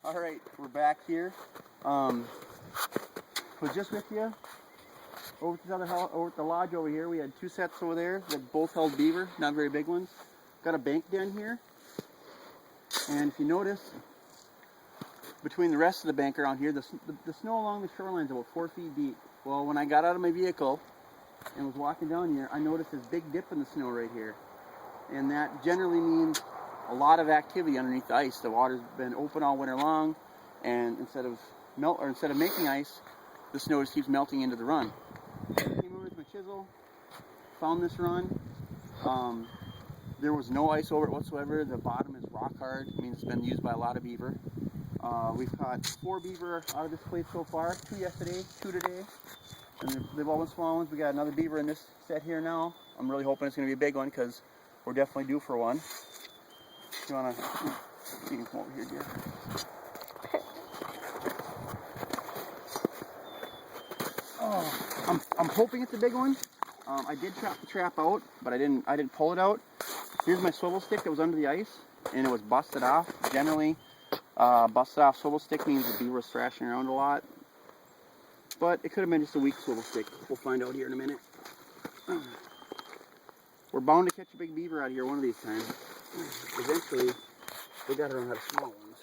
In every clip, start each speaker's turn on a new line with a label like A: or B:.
A: Alright, we're back here. Was just with you over at over at the lodge over here. We had two sets over there that both held beaver, not very big ones. Got a bank den here. And if you notice, between the rest of the bank around here, the snow along the shoreline is about 4 feet deep. Well, when I got out of my vehicle and was walking down here, I noticed this big dip in the snow right here. And that generally means a lot of activity underneath the ice. The water's been open all winter long, and instead of making ice, the snow just keeps melting into the run. Came over with my chisel, found this run. There was no ice over it whatsoever. The bottom is rock hard. It means it's been used by a lot of beaver. We've caught 4 beaver out of this place so far. 2 yesterday, 2 today. And they've all been small ones. We got another beaver in this set here now. I'm really hoping it's going to be a big one because we're definitely due for one. You want to, you can come over here, dear. Oh, I'm hoping it's a big one. I did trap the trap out, but I didn't pull it out. Here's my swivel stick that was under the ice, and it was busted off. Generally, busted off swivel stick means the beaver was thrashing around a lot. But it could have been just a weak swivel stick. We'll find out here in a minute. We're bound to catch a big beaver out here one of these times. Eventually, we gotta learn how to small ones.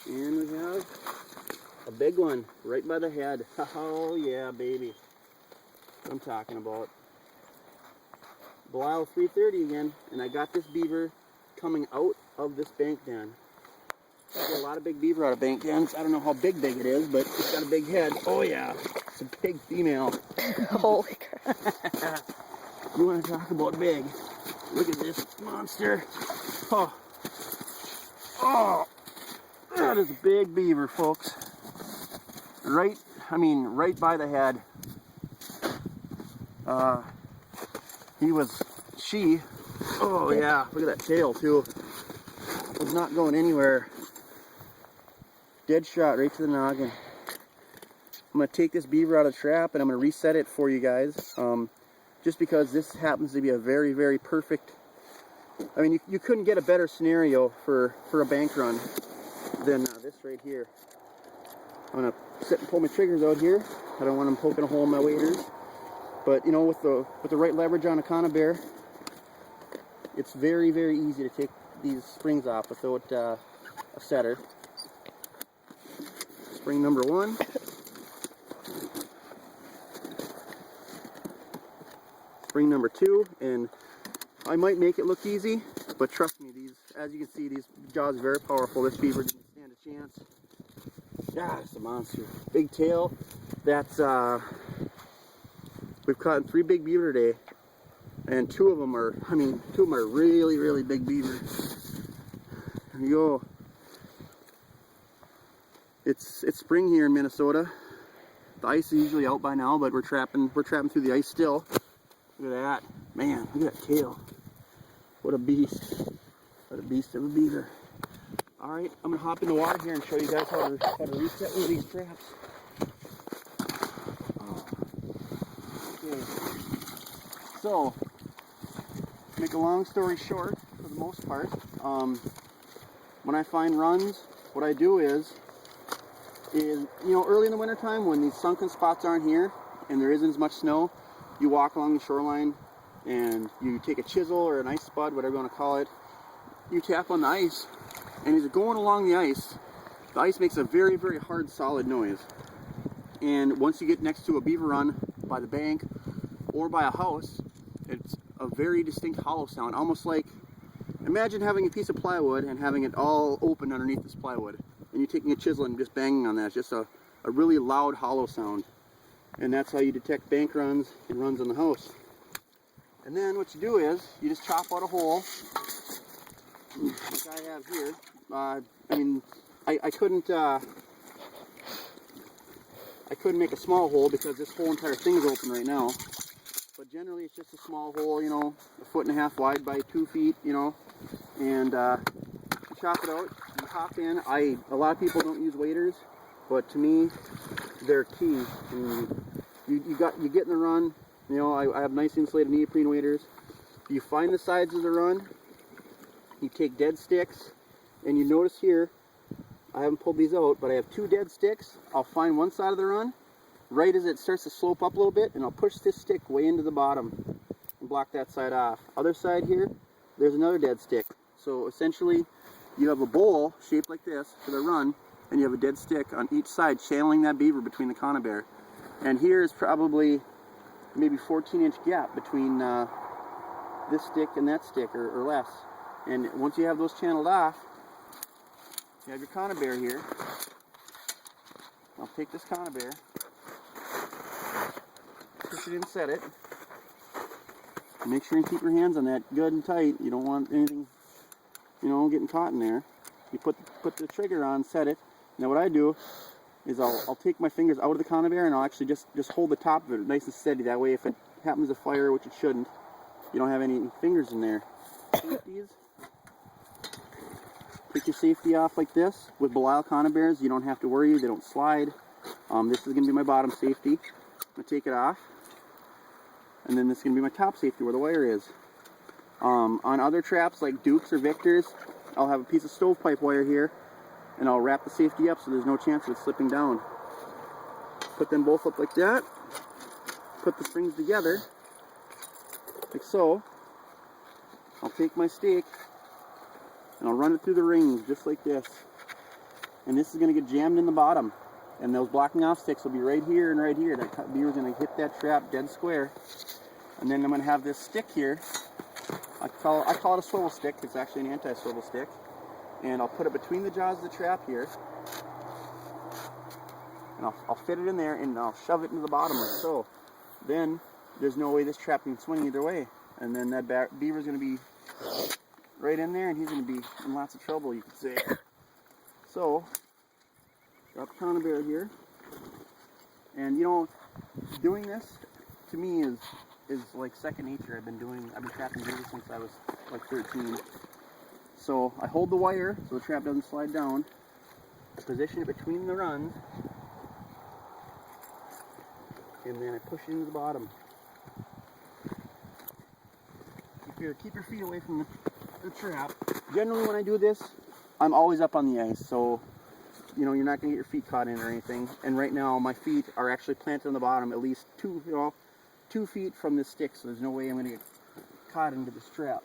A: And we have a big one right by the head. Oh yeah, baby. What I'm talking about. Belisle 330 again, and I got this beaver coming out of this bank den. I get a lot of big beaver out of bank dens. I don't know how big it is, but it's got a big head. Oh yeah, it's a big female.
B: Holy crap.
A: You want to talk about big? Look at this monster. Oh, that is a big beaver, folks. Right by the head. Oh yeah, look at that tail too. Was not going anywhere. Dead shot right to the noggin. I'm going to take this beaver out of the trap and I'm going to reset it for you guys. Just because this happens to be a very, very perfect, I mean, you couldn't get a better scenario for a bank run than this right here. I'm going to sit and pull my triggers out here. I don't want them poking a hole in my waders. But, you know, with the right leverage on a conibear, it's very, very easy to take these springs off without a setter. Spring number 1. Spring number 2, and I might make it look easy, but trust me, as you can see, these jaws are very powerful. This beaver didn't stand a chance. God, it's a monster. Big tail. That's we've caught 3 big beaver today, and 2 of them are really, really big beaver. There you go. It's spring here in Minnesota. The ice is usually out by now, but we're trapping through the ice still. Look at that. Man, look at that tail. What a beast. What a beast of a beaver. Alright, I'm going to hop in the water here and show you guys how to reset one of these traps. Okay. So, to make a long story short, for the most part, when I find runs, what I do is, you know, early in the wintertime when these sunken spots aren't here and there isn't as much snow, you walk along the shoreline and you take a chisel or an ice spud, whatever you want to call it, you tap on the ice, and as you're going along the ice makes a very, very hard, solid noise. And once you get next to a beaver run by the bank or by a house, it's a very distinct hollow sound, almost like, imagine having a piece of plywood and having it all open underneath this plywood, and you're taking a chisel and just banging on that. It's just a really loud, hollow sound. And that's how you detect bank runs and runs on the house. And then what you do is, you just chop out a hole, like I have here. I couldn't make a small hole because this whole entire thing is open right now. But generally it's just a small hole, you know, 1.5 feet wide by 2 feet, you know. And you chop it out, you hop in. A lot of people don't use waders, but to me, they're key. And you get in the run, you know, I have nice insulated neoprene waders. You find the sides of the run, you take dead sticks, And you notice here, I haven't pulled these out, but I have 2 dead sticks. I'll find one side of the run, right as it starts to slope up a little bit, and I'll push this stick way into the bottom and block that side off. Other side here, there's another dead stick. So essentially, you have a bowl shaped like this for the run, and you have a dead stick on each side channeling that beaver between the conibear. And here is probably maybe 14-inch gap between this stick and that stick, or less. And once you have those channeled off, you have your conibear here. I'll take this conibear, push it in, set it. Make sure you keep your hands on that good and tight. You don't want anything, getting caught in there. You put the trigger on, set it. Now what I do is I'll take my fingers out of the conibear and I'll actually just hold the top of it nice and steady. That way if it happens to fire, which it shouldn't, you don't have any fingers in there. Safeties. Take your safety off like this. With Belisle conibears, you don't have to worry, they don't slide. This is going to be my bottom safety. I'm going to take it off. And then this is going to be my top safety where the wire is. On other traps like Dukes or Victors, I'll have a piece of stovepipe wire here, and I'll wrap the safety up so there's no chance of it slipping down. Put them both up like that. Put the springs together, like so. I'll take my stake, and I'll run it through the rings, just like this. And this is going to get jammed in the bottom. And those blocking off sticks will be right here and right here. That beaver's going to hit that trap dead square. And then I'm going to have this stick here. I call it a swivel stick. It's actually an anti-swivel stick. And I'll put it between the jaws of the trap here. And I'll fit it in there and I'll shove it into the bottom like so. Then there's no way this trap can swing either way. And then that beaver's going to be right in there and he's going to be in lots of trouble, you could say. So, got the conibear here. And doing this to me is like second nature. I've been trapping beaver since I was like 13. So I hold the wire so the trap doesn't slide down. I position it between the runs, and then I push it into the bottom. Keep your feet away from the trap. Generally when I do this, I'm always up on the ice, so you're not going to get your feet caught in or anything. And right now my feet are actually planted on the bottom at least 2 feet from this stick, so there's no way I'm going to get caught into this trap.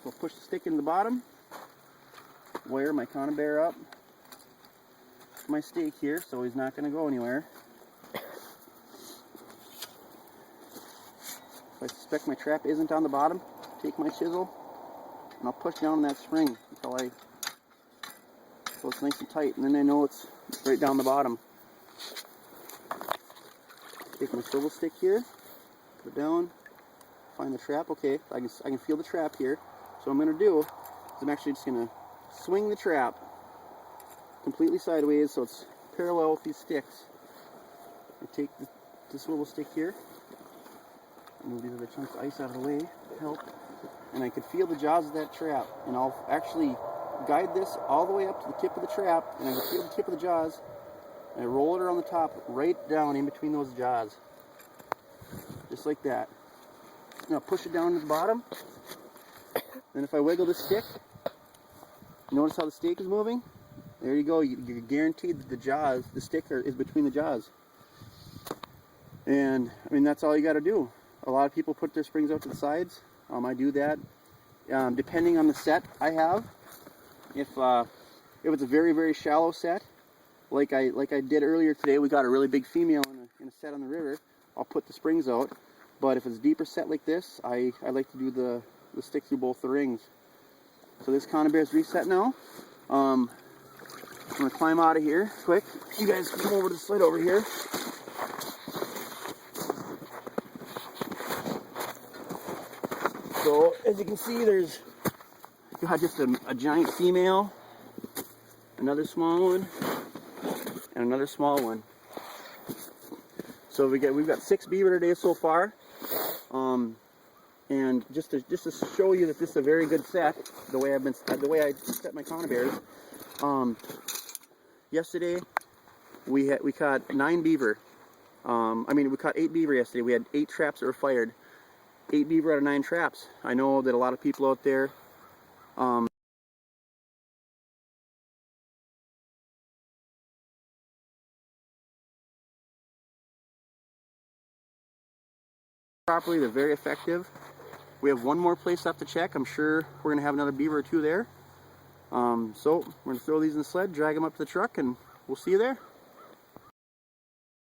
A: We'll push the stick into the bottom, wire my conibear up to my stake here, so he's not going to go anywhere. If I suspect my trap isn't on the bottom, take my chisel and I'll push down on that spring so it's nice and tight, and then I know it's right down the bottom. Take my swivel stick here, put it down, find the trap. Okay, I can feel the trap here. So what I'm going to do is I'm actually just going to swing the trap completely sideways so it's parallel with these sticks. I take the swivel stick here, move these other chunks of ice out of the way to help, and I can feel the jaws of that trap, and I'll actually guide this all the way up to the tip of the trap, and I can feel the tip of the jaws, and I roll it around the top right down in between those jaws, just like that. Now push it down to the bottom. Then if I wiggle the stick, notice how the stake is moving? There you go. You're guaranteed that the stick is between the jaws. And that's all you got to do. A lot of people put their springs out to the sides. I do that. Depending on the set I have, if it's a very, very shallow set, like I did earlier today, we got a really big female in a set on the river, I'll put the springs out. But if it's a deeper set like this, I like to do the stick through both the rings. So this conibear is reset now. I'm going to climb out of here quick. You guys come over to the slide over here. So as you can see, there's got just a giant female, another small one, and another small one. So we've got 6 beaver today so far. And just to show you that this is a very good set, the way I set my conibears. Yesterday we caught 9 beaver. We caught 8 beaver yesterday. We had 8 traps that were fired. 8 beaver out of 9 traps. I know that a lot of people out there Properly, they're very effective. We have one more place left to check. I'm sure we're going to have another beaver or two there. So we're going to throw these in the sled, drag them up to the truck, and we'll see you there.